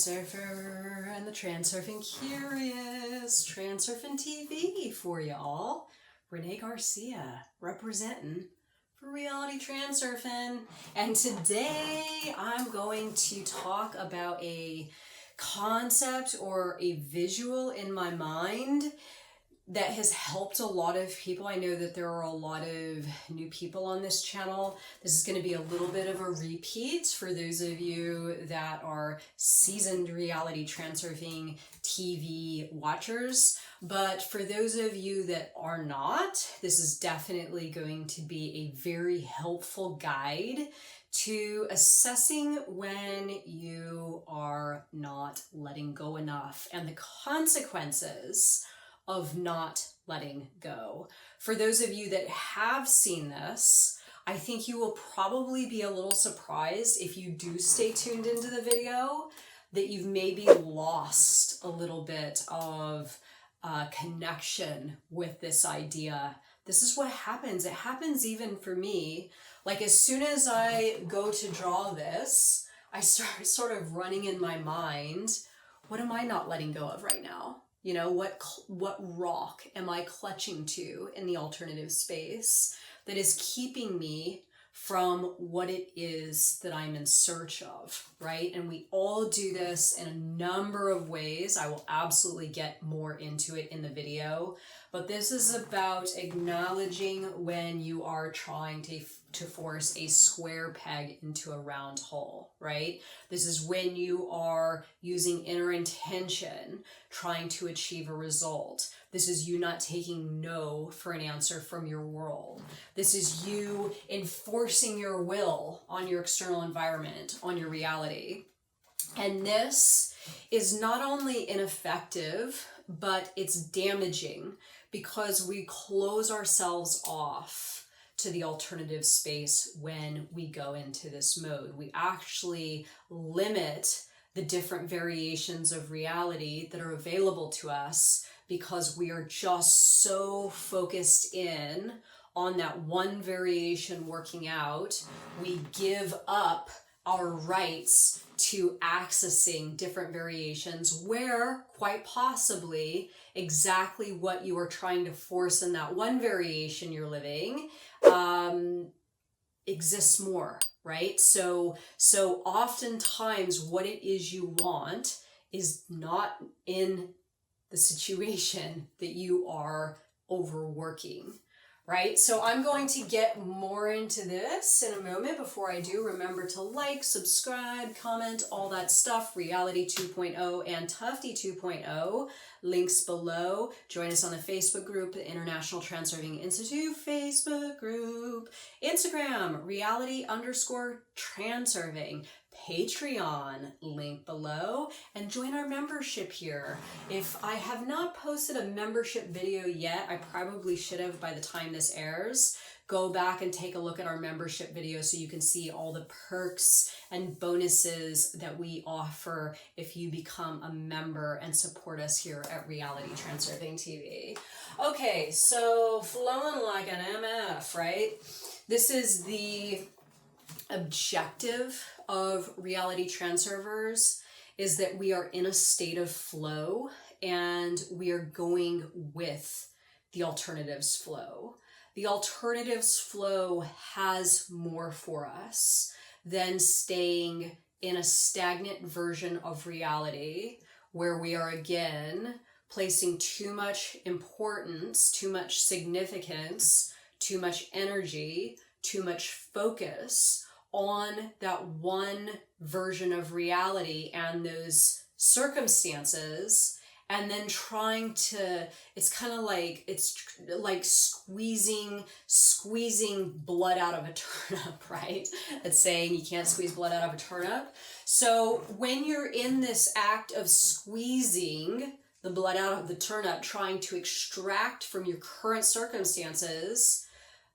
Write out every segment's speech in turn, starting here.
Transurfer and the Transurfing Curious. TransurfingTV for y'all. Renee Garcia representing for Reality Transurfing. And today I'm going to talk about a concept or a visual in my mind that has helped a lot of people. I know that there are a lot of new people on this channel. This is going to be a little bit of a repeat for those of you that are seasoned Reality Transurfing TV watchers. But for those of you that are not, this is definitely going to be a very helpful guide to assessing when you are not letting go enough and the consequences of not letting go. For those of you that have seen this, I think you will probably be a little surprised if you do stay tuned into the video that you've maybe lost a little bit of connection with this idea. This is what happens. It happens even for me. Like as soon as I go to draw this, I start sort of running in my mind, what am I not letting go of right now? You know, what rock am I clutching to in the alternative space that is keeping me from what it is that I'm in search of, right? And we all do this in a number of ways. I will absolutely get more into it in the video, but this is about acknowledging when you are trying to force a square peg into a round hole, right? This is when you are using inner intention, trying to achieve a result. This is you not taking no for an answer from your world. This is you enforcing your will on your external environment, on your reality. And this is not only ineffective, but it's damaging because we close ourselves off to the alternative space when we go into this mode. We actually limit the different variations of reality that are available to us because we are just so focused in on that one variation working out. We give up our rights to accessing different variations where quite possibly exactly what you are trying to force in that one variation you're living exists more, right? So oftentimes what it is you want is not in the situation that you are overworking, right? So I'm going to get more into this in a moment. Before I do, remember to like, subscribe, comment, all that stuff. Reality 2.0 and Tufty 2.0, links below. Join us on the Facebook group, the International Transurfing Institute Facebook group. Instagram, reality_transurfing. Patreon, link below, and join our membership here. If I have not posted a membership video yet, I probably should have by the time this airs. Go back and take a look at our membership video so you can see all the perks and bonuses that we offer if you become a member and support us here at Reality Transurfing TV. Okay, so flowing like an MF, right? This is the objective of Reality Transurfers, is that we are in a state of flow and we are going with the alternatives flow. The alternatives flow has more for us than staying in a stagnant version of reality where we are again placing too much importance, too much significance, too much energy, too much focus on that one version of reality and those circumstances, and then trying to, it's kind of like, it's like squeezing blood out of a turnip, right? It's saying you can't squeeze blood out of a turnip. So when you're in this act of squeezing the blood out of the turnip, trying to extract from your current circumstances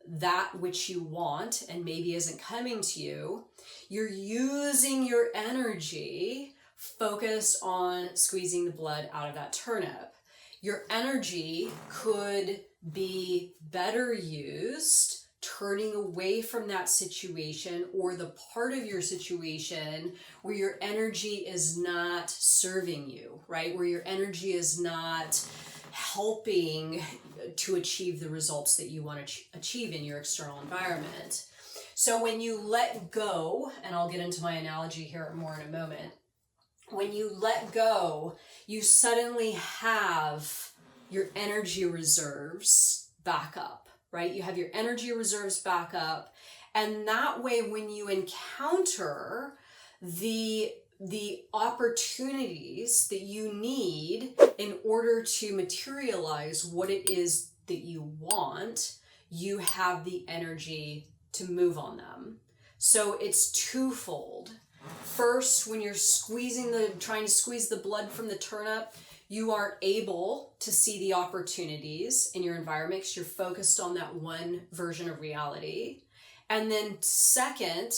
that which you want and maybe isn't coming to you, you're using your energy focused on squeezing the blood out of that turnip. Your energy could be better used turning away from that situation or the part of your situation where your energy is not serving you, right? Where your energy is not helping to achieve the results that you want to achieve in your external environment. So when you let go, and I'll get into my analogy here more in a moment, when you let go, you suddenly have your energy reserves back up, right? You have your energy reserves back up. And that way, when you encounter the opportunities that you need in order to materialize what it is that you want, you have the energy to move on them. So it's twofold. First, when you're trying to squeeze the blood from the turnip, you aren't able to see the opportunities in your environment because you're focused on that one version of reality. And then second,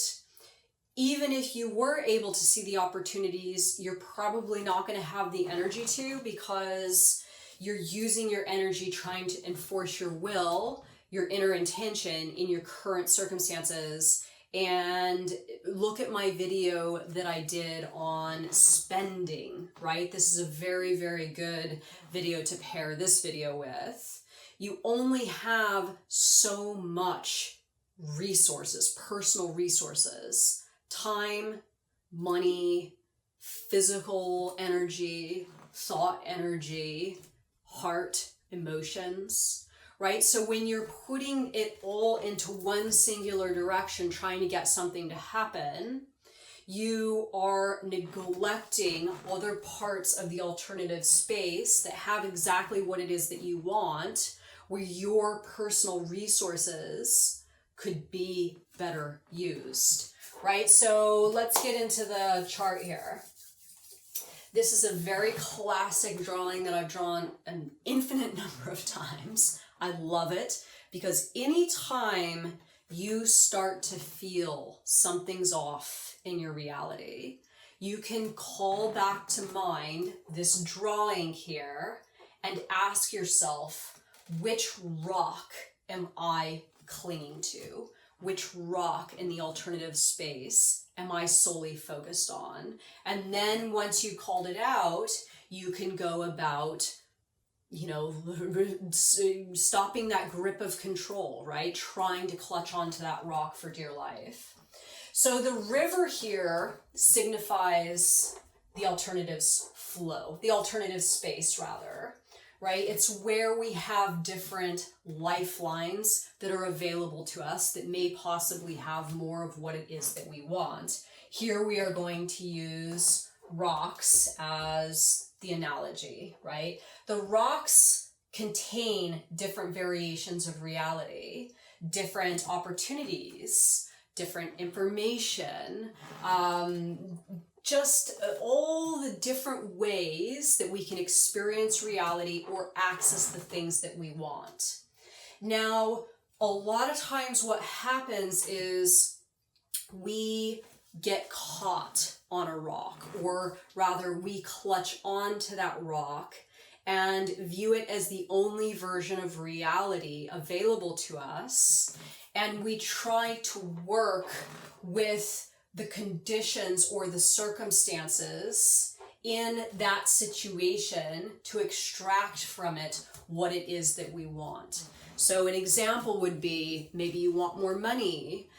even if you were able to see the opportunities, you're probably not going to have the energy to, because you're using your energy trying to enforce your will, your inner intention in your current circumstances. And look at my video that I did on spending, right? This is a very, very good video to pair this video with. You only have so much resources, personal resources, time, money, physical energy, thought energy, heart, emotions, right? So when you're putting it all into one singular direction, trying to get something to happen, you are neglecting other parts of the alternative space that have exactly what it is that you want, where your personal resources could be better used, right? So let's get into the chart here. This is a very classic drawing that I've drawn an infinite number of times. I love it because anytime you start to feel something's off in your reality, you can call back to mind this drawing here and ask yourself, which rock am I clinging to? Which rock in the alternative space am I solely focused on? And then once you called it out, you can go about, stopping that grip of control, right? Trying to clutch onto that rock for dear life. So the river here signifies the alternatives flow, the alternative space rather, right? It's where we have different lifelines that are available to us that may possibly have more of what it is that we want. Here we are going to use rocks as the analogy, right? The rocks contain different variations of reality, different opportunities, different information, just all the different ways that we can experience reality or access the things that we want. Now, a lot of times what happens is we get caught on a rock, or rather we clutch onto that rock and view it as the only version of reality available to us, and we try to work with the conditions or the circumstances in that situation to extract from it what it is that we want. So an example would be, maybe you want more money,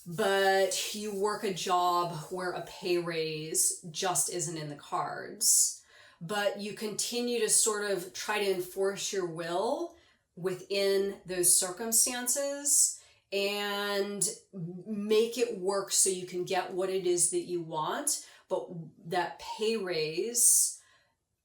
but you work a job where a pay raise just isn't in the cards, but you continue to sort of try to enforce your will within those circumstances and make it work so you can get what it is that you want, but that pay raise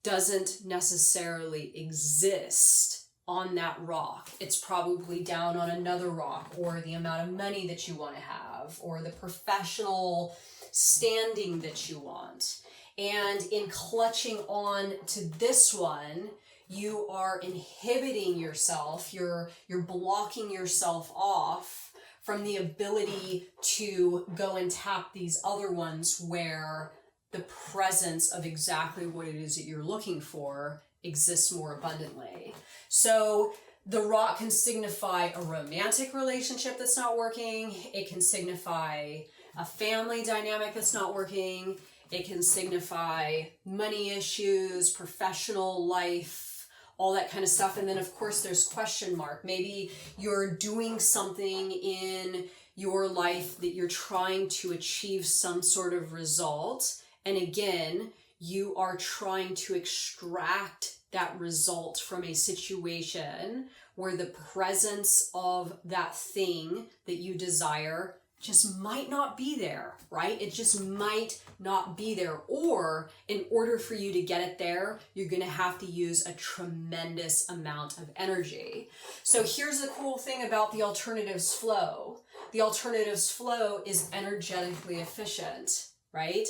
doesn't necessarily exist on that rock. It's probably down on another rock, or the amount of money that you want to have, or the professional standing that you want. And in clutching on to this one, you are inhibiting yourself, you're blocking yourself off from the ability to go and tap these other ones where the presence of exactly what it is that you're looking for exists more abundantly. So The rock can signify a romantic relationship that's not working. It can signify a family dynamic that's not working. It can signify money issues, professional life, all that kind of stuff. And then of course there's question mark. Maybe you're doing something in your life that you're trying to achieve some sort of result. And again, you are trying to extract that result from a situation where the presence of that thing that you desire just might not be there, right? It just might not be there. Or in order for you to get it there, you're going to have to use a tremendous amount of energy. So here's the cool thing about the alternatives flow. The alternatives flow is energetically efficient, right?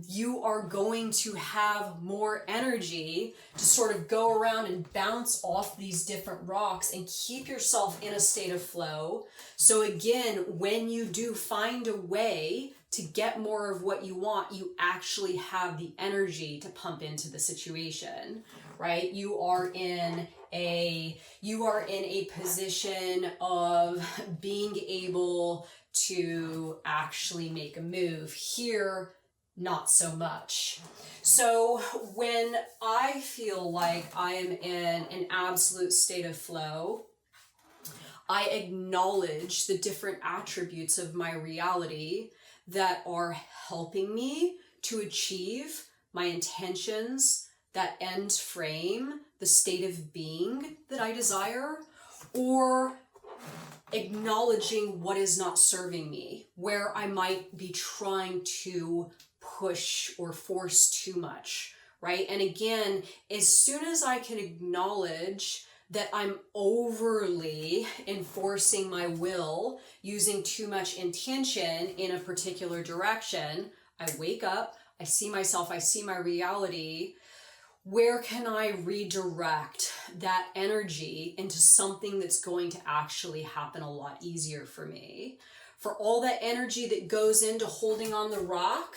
You are going to have more energy to sort of go around and bounce off these different rocks and keep yourself in a state of flow. So again, when you do find a way to get more of what you want, you actually have the energy to pump into the situation, right? You are in a position of being able to actually make a move. Here, not so much. So when I feel like I am in an absolute state of flow, I acknowledge the different attributes of my reality that are helping me to achieve my intentions, that end frame, the state of being that I desire, or acknowledging what is not serving me, where I might be trying to push or force too much, right? And again, as soon as I can acknowledge that I'm overly enforcing my will, using too much intention in a particular direction, I wake up, I see myself, I see my reality. Where can I redirect that energy into something that's going to actually happen a lot easier for me? For all that energy that goes into holding on the rock,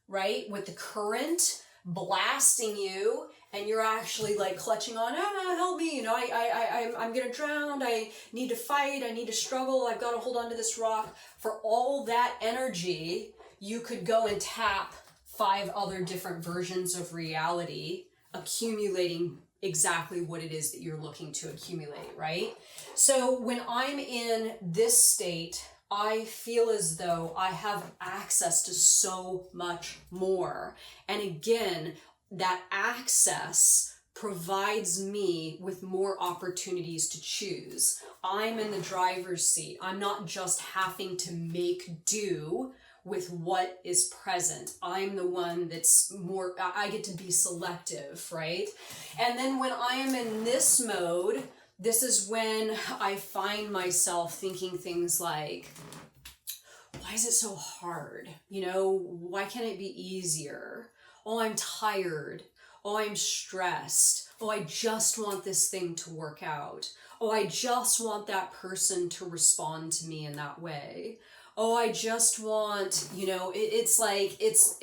right, with the current blasting you, and you're actually like clutching on, help me, you know, I'm gonna drown, I need to fight, I need to struggle, I've got to hold on to this rock. For all that energy, you could go and tap 5 other different versions of reality, accumulating exactly what it is that you're looking to accumulate, right? So when I'm in this state, I feel as though I have access to so much more. And again, that access provides me with more opportunities to choose. I'm in the driver's seat. I'm not just having to make do with what is present. I'm the one that's more, I get to be selective, right? And then when I am in this mode, this is when I find myself thinking things like, why is it so hard? You know, why can't it be easier? Oh, I'm tired. Oh, I'm stressed. Oh, I just want this thing to work out. Oh, I just want that person to respond to me in that way. Oh, I just want, you know, it's like, it's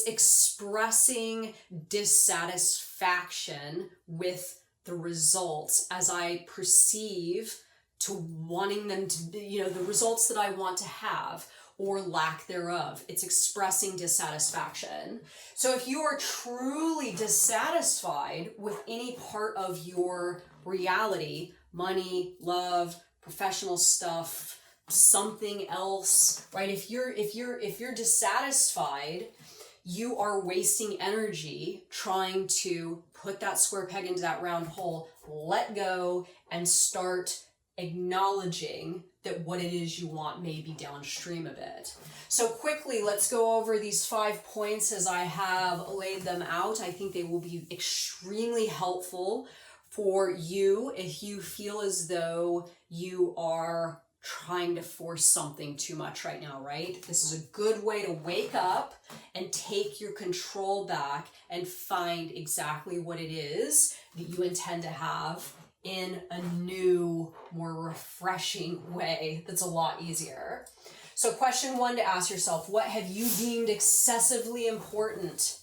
expressing dissatisfaction with the results as I perceive to wanting them to be, you know, the results that I want to have or lack thereof. It's expressing dissatisfaction. So if you are truly dissatisfied with any part of your reality, money, love, professional stuff, something else, right? If you're dissatisfied, you are wasting energy trying to put that square peg into that round hole, let go, and start acknowledging that what it is you want may be downstream a bit. So quickly, let's go over these 5 points as I have laid them out. I think they will be extremely helpful for you if you feel as though you are trying to force something too much right now, right? This is a good way to wake up and take your control back and find exactly what it is that you intend to have in a new, more refreshing way that's a lot easier. So question 1 to ask yourself, what have you deemed excessively important?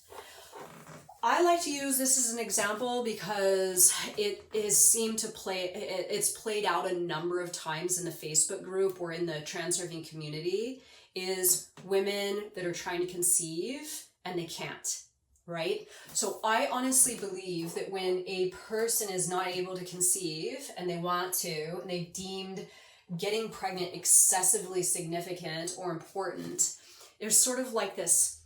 I like to use this as an example because it's played out a number of times in the Facebook group or in the transurfing community, is women that are trying to conceive and they can't, right? So I honestly believe that when a person is not able to conceive and they want to, and they've deemed getting pregnant excessively significant or important, there's sort of like this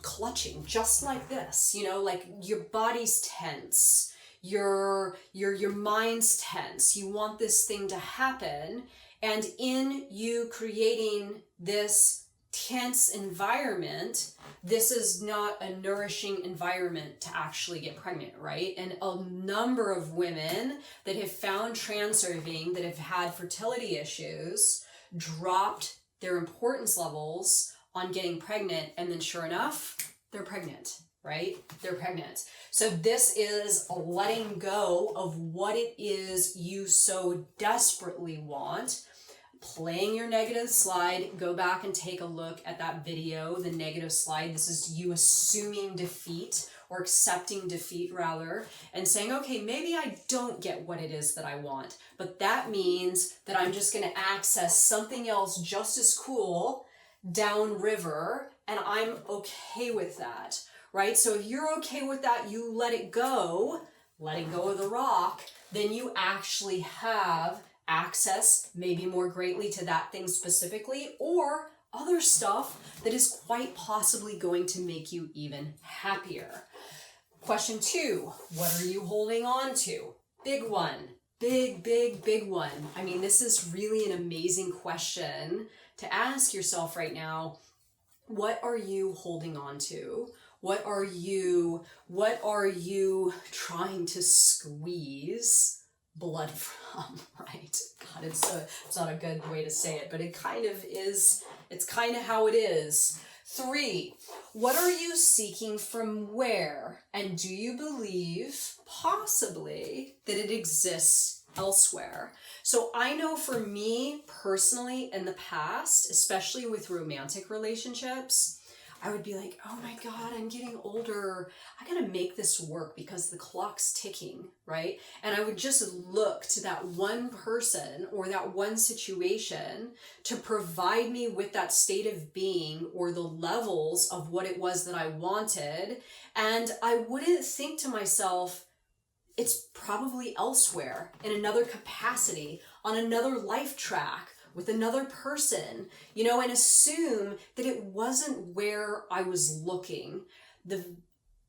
clutching, just like this, you know, like your body's tense, your mind's tense, you want this thing to happen, and in you creating this tense environment, this is not a nourishing environment to actually get pregnant, right? And a number of women that have found transurfing, that have had fertility issues, dropped their importance levels on getting pregnant, and then sure enough, they're pregnant, right? They're pregnant. So this is a letting go of what it is you so desperately want. Playing your negative slide, go back and take a look at that video, the negative slide. This is you assuming defeat, or accepting defeat rather, and saying, okay, maybe I don't get what it is that I want, but that means that I'm just gonna access something else just as cool downriver, and I'm okay with that, right? So if you're okay with that, you letting go of the rock, then you actually have access maybe more greatly to that thing specifically, or other stuff that is quite possibly going to make you even happier. Question 2, what are you holding on to? Big one, big one. I mean, this is really an amazing question to ask yourself right now. What are you holding on to? What are you trying to squeeze blood from, right? God, it's not a good way to say it, but it kind of is. It's kind of how it is. 3, what are you seeking from where? And do you believe possibly that it exists elsewhere? So I know for me personally in the past, especially with romantic relationships, I would be like, oh my God, I'm getting older. I gotta make this work because the clock's ticking, right? And I would just look to that one person or that one situation to provide me with that state of being or the levels of what it was that I wanted. And I wouldn't think to myself, it's probably elsewhere in another capacity, on another life track, with another person, you know, and assume that it wasn't where I was looking. The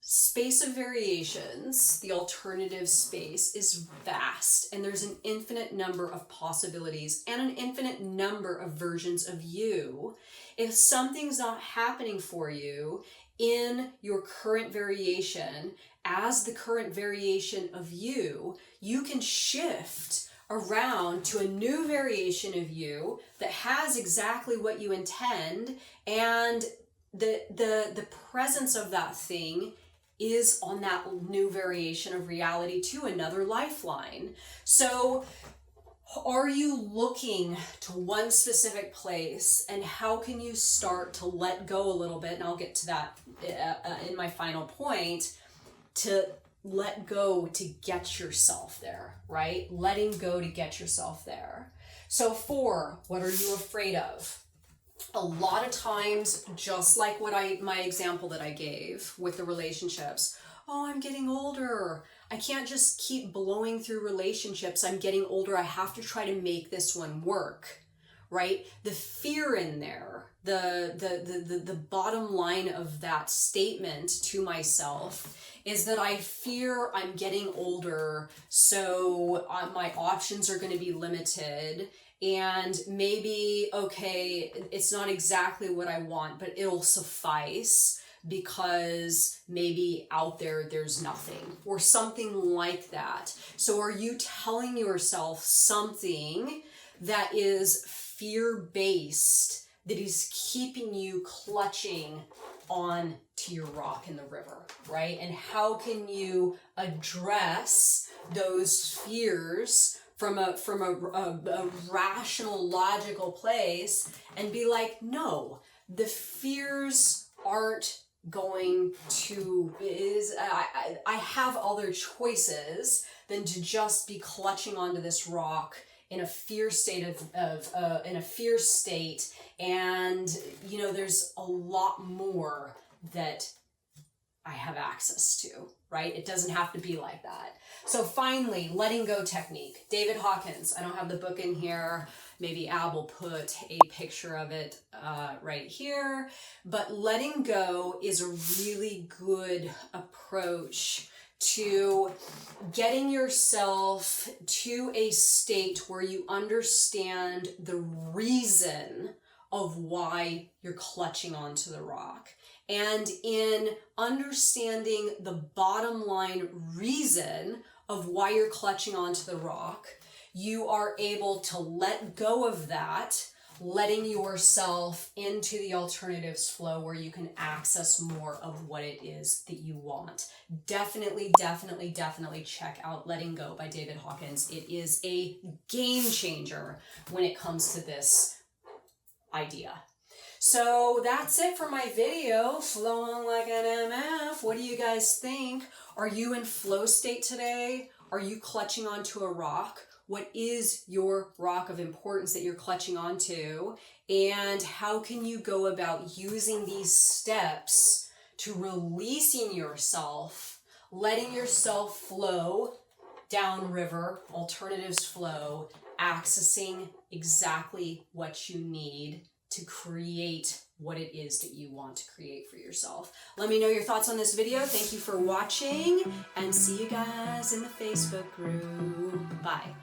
space of variations, the alternative space, is vast, and there's an infinite number of possibilities and an infinite number of versions of you. If something's not happening for you in your current variation, as the current variation of you, you can shift around to a new variation of you that has exactly what you intend, and the presence of that thing is on that new variation of reality to another lifeline. So are you looking to one specific place, and how can you start to let go a little bit? And I'll get to that in my final point, to let go to get yourself there, right? Letting go to get yourself there. So 4, what are you afraid of? A lot of times, just like my example that I gave with the relationships, oh, I'm getting older. I can't just keep blowing through relationships. I'm getting older. I have to try to make this one work, right? The fear in there, the bottom line of that statement to myself is that I fear I'm getting older, so my options are going to be limited, and maybe, okay, it's not exactly what I want, but it'll suffice because maybe out there's nothing, or something like that. So are you telling yourself something that is fear-based, that is keeping you clutching on to your rock in the river, right? And how can you address those fears from a rational, logical place and be like, no, the fears aren't going to, I have other choices than to just be clutching onto this rock in a fear state in a fear state. And, you know, there's a lot more that I have access to, right? It doesn't have to be like that. So finally, letting go technique. David Hawkins. I don't have the book in here. Maybe Ab will put a picture of it right here. But letting go is a really good approach to getting yourself to a state where you understand the reason of why you're clutching onto the rock. And in understanding the bottom line reason of why you're clutching onto the rock, you are able to let go of that, letting yourself into the alternatives flow where you can access more of what it is that you want. Definitely, definitely, definitely check out Letting Go by David Hawkins. It is a game changer when it comes to this idea. So that's it for my video, flowing like an MF. What do you guys think? Are you in flow state today? Are you clutching onto a rock? What is your rock of importance that you're clutching onto? And how can you go about using these steps to releasing yourself, letting yourself flow downriver, alternatives flow, accessing exactly what you need to create what it is that you want to create for yourself. Let me know your thoughts on this video. Thank you for watching, and see you guys in the Facebook group. Bye.